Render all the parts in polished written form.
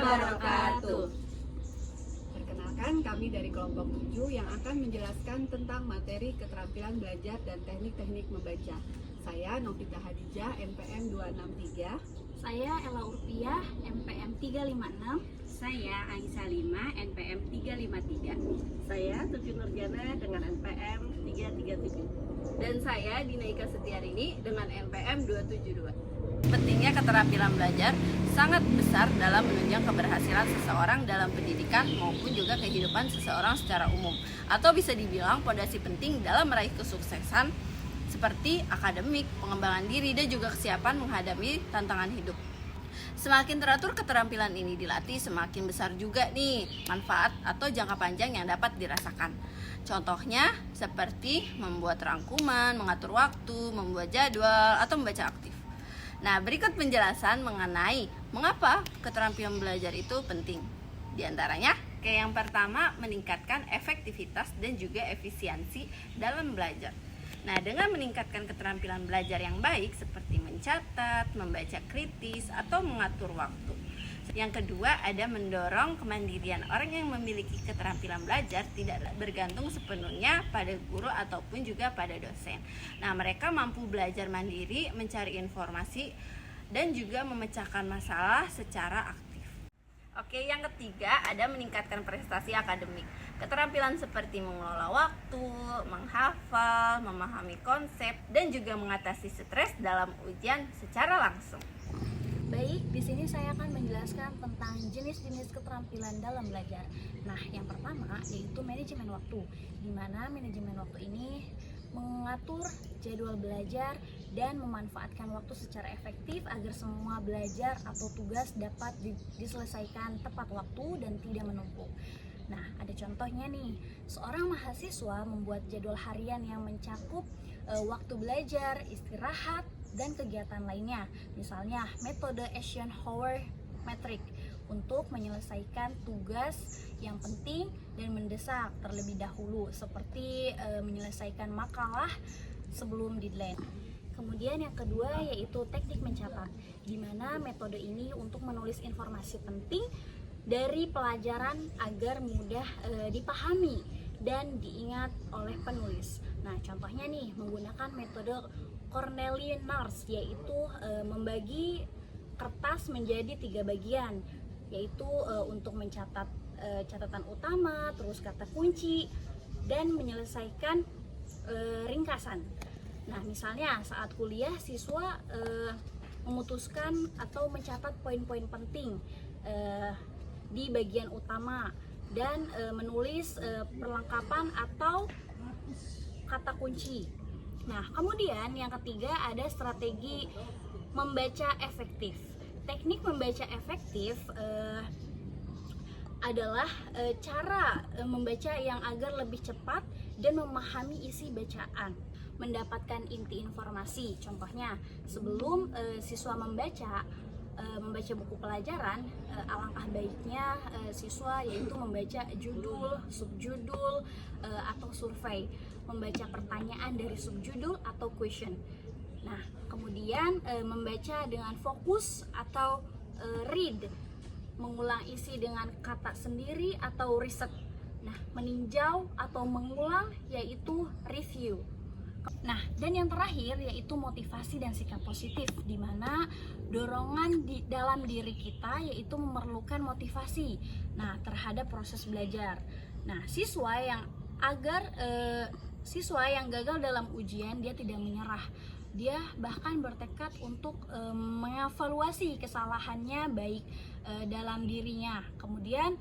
wabarakatuh. Perkenalkan, kami dari kelompok 7 yang akan menjelaskan tentang materi keterampilan belajar dan teknik-teknik membaca. Saya Novita Hadijah, NPM 263. Saya Ella Urpiah, NPM 356. Saya Aisyah Lima, NPM 353. Saya Tuti Nurjana dengan NPM 337. Dan saya Dinaika Setiarini dengan NPM 272. Pentingnya keterampilan belajar sangat besar dalam menunjang keberhasilan seseorang dalam pendidikan maupun juga kehidupan seseorang secara umum. Atau bisa dibilang fondasi penting dalam meraih kesuksesan seperti akademik, pengembangan diri, dan juga kesiapan menghadapi tantangan hidup. Semakin teratur keterampilan ini dilatih, semakin besar juga nih manfaat atau jangka panjang yang dapat dirasakan. Contohnya seperti membuat rangkuman, mengatur waktu, membuat jadwal, atau membaca aktif. Nah, berikut penjelasan mengenai mengapa keterampilan belajar itu penting. Di antaranya, kayak yang pertama, meningkatkan efektivitas dan juga efisiensi dalam belajar. Nah, dengan meningkatkan keterampilan belajar yang baik seperti mencatat, membaca kritis, atau mengatur waktu. Yang kedua, ada mendorong kemandirian. Orang yang memiliki keterampilan belajar tidak bergantung sepenuhnya pada guru ataupun juga pada dosen. Nah, mereka mampu belajar mandiri, mencari informasi, dan juga memecahkan masalah secara aktif. Oke, yang ketiga ada meningkatkan prestasi akademik. Keterampilan seperti mengelola waktu, menghafal, memahami konsep, dan juga mengatasi stres dalam ujian secara langsung. Baik, di sini saya akan menjelaskan tentang jenis-jenis keterampilan dalam belajar. Nah, yang pertama yaitu manajemen waktu, di mana manajemen waktu ini mengatur jadwal belajar dan memanfaatkan waktu secara efektif agar semua belajar atau tugas dapat diselesaikan tepat waktu dan tidak menumpuk. Nah, ada contohnya nih, seorang mahasiswa membuat jadwal harian yang mencakup waktu belajar, istirahat, dan kegiatan lainnya. Misalnya metode Eisenhower Metric untuk menyelesaikan tugas yang penting dan mendesak terlebih dahulu, seperti menyelesaikan makalah sebelum deadline. Kemudian yang kedua yaitu teknik mencatat, di mana metode ini untuk menulis informasi penting dari pelajaran agar mudah dipahami dan diingat oleh penulis. Nah, contohnya nih menggunakan metode Cornelius, yaitu membagi kertas menjadi 3 bagian, yaitu untuk mencatat catatan utama, terus kata kunci, dan menyelesaikan ringkasan. Nah, misalnya saat kuliah siswa memutuskan atau mencatat poin-poin penting di bagian utama dan menulis perlengkapan atau kata kunci. Nah, kemudian yang ketiga ada strategi membaca efektif. Teknik membaca efektif adalah cara membaca yang agar lebih cepat dan memahami isi bacaan, mendapatkan inti informasi. Contohnya, sebelum siswa membaca buku pelajaran, alangkah baiknya siswa yaitu membaca judul, subjudul, atau survei, membaca pertanyaan dari subjudul atau question. Nah, kemudian membaca dengan fokus atau read, mengulang isi dengan kata sendiri atau riset. Nah, meninjau atau mengulang yaitu review. Nah, dan yang terakhir yaitu motivasi dan sikap positif, di mana dorongan di dalam diri kita yaitu memerlukan motivasi terhadap proses belajar. Nah, siswa yang gagal dalam ujian dia tidak menyerah. Dia bahkan bertekad untuk mengevaluasi kesalahannya baik dalam dirinya. Kemudian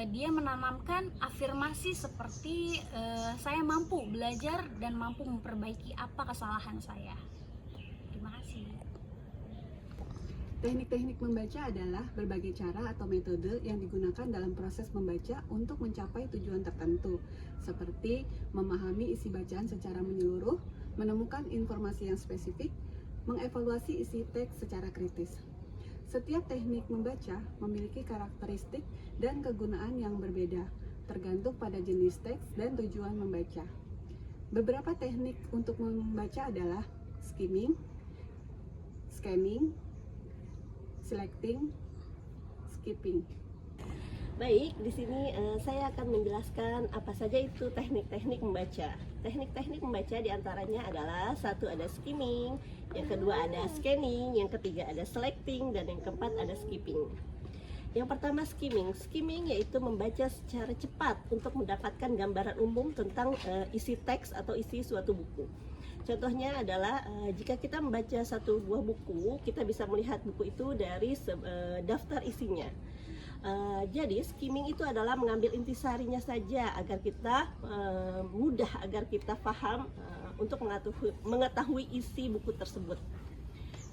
dia menanamkan afirmasi seperti saya mampu belajar dan mampu memperbaiki apa kesalahan saya. Terima kasih. Teknik-teknik membaca adalah berbagai cara atau metode yang digunakan dalam proses membaca untuk mencapai tujuan tertentu, seperti memahami isi bacaan secara menyeluruh, menemukan informasi yang spesifik, mengevaluasi isi teks secara kritis. Setiap teknik membaca memiliki karakteristik dan kegunaan yang berbeda, tergantung pada jenis teks dan tujuan membaca. Beberapa teknik untuk membaca adalah skimming, scanning, selecting, skipping. Baik, di sini saya akan menjelaskan apa saja itu teknik-teknik membaca. Teknik-teknik membaca diantaranya adalah satu ada skimming, yang kedua ada scanning, yang ketiga ada selecting, dan yang keempat ada skipping. Yang pertama skimming. Skimming yaitu membaca secara cepat untuk mendapatkan gambaran umum tentang isi teks atau isi suatu buku. Contohnya adalah jika kita membaca satu buah buku, kita bisa melihat buku itu dari daftar isinya. Jadi skimming itu adalah mengambil intisarinya saja agar kita mudah, agar kita paham untuk mengetahui isi buku tersebut.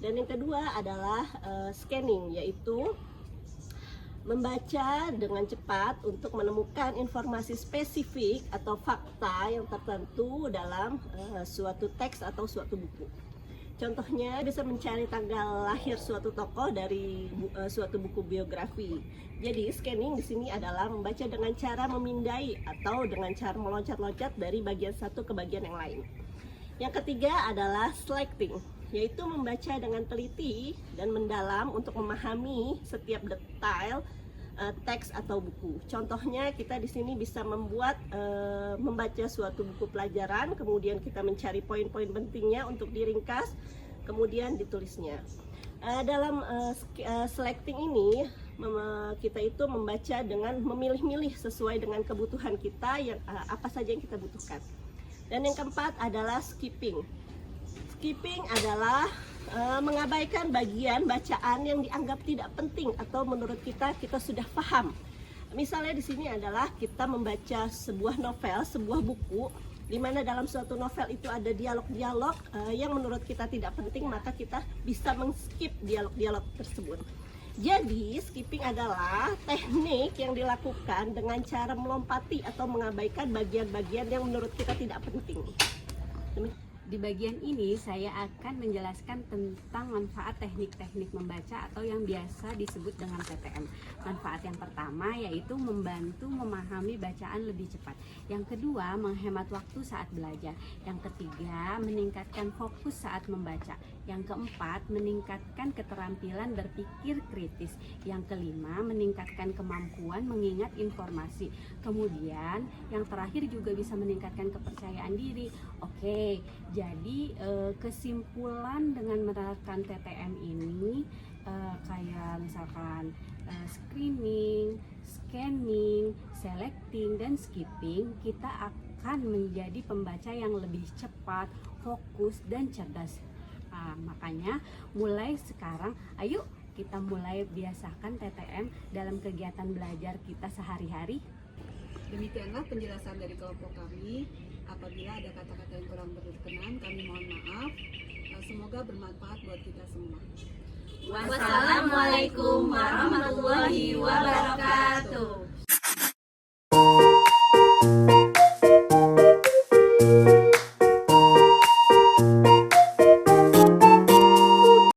Dan yang kedua adalah scanning, yaitu membaca dengan cepat untuk menemukan informasi spesifik atau fakta yang tertentu dalam suatu teks atau suatu buku. Contohnya bisa mencari tanggal lahir suatu tokoh dari suatu buku biografi. Jadi scanning di sini adalah membaca dengan cara memindai atau dengan cara meloncat-loncat dari bagian satu ke bagian yang lain. Yang ketiga adalah selecting, yaitu membaca dengan teliti dan mendalam untuk memahami setiap detail teks atau buku. Contohnya kita di sini bisa membaca suatu buku pelajaran, kemudian kita mencari poin-poin pentingnya untuk diringkas, kemudian ditulisnya. Dalam selecting ini kita itu membaca dengan memilih-milih sesuai dengan kebutuhan kita, yang apa saja yang kita butuhkan. Dan yang keempat adalah skipping. Skipping adalah mengabaikan bagian bacaan yang dianggap tidak penting atau menurut kita sudah paham. Misalnya di sini adalah kita membaca sebuah novel, sebuah buku, di mana dalam suatu novel itu ada dialog-dialog yang menurut kita tidak penting, maka kita bisa men-skip dialog-dialog tersebut. Jadi skipping adalah teknik yang dilakukan dengan cara melompati atau mengabaikan bagian-bagian yang menurut kita tidak penting. Di bagian ini saya akan menjelaskan tentang manfaat teknik-teknik membaca atau yang biasa disebut dengan TTM. Manfaat yang pertama yaitu membantu memahami bacaan lebih cepat. Yang kedua, menghemat waktu saat belajar. Yang ketiga, meningkatkan fokus saat membaca. Yang keempat, meningkatkan keterampilan berpikir kritis. Yang kelima, meningkatkan kemampuan mengingat informasi. Kemudian, yang terakhir juga bisa meningkatkan kepercayaan diri. Oke, jadi kesimpulan dengan menerapkan TTM ini kayak misalkan screening, scanning, selecting, dan skipping, kita akan menjadi pembaca yang lebih cepat, fokus, dan cerdas. Makanya mulai sekarang ayo kita mulai biasakan TTM dalam kegiatan belajar kita sehari-hari. Demikianlah penjelasan dari kelompok kami. Apabila ada kata-kata yang kurang berkenan, kami mohon maaf. Semoga bermanfaat buat kita semua. Wassalamualaikum warahmatullahi wabarakatuh.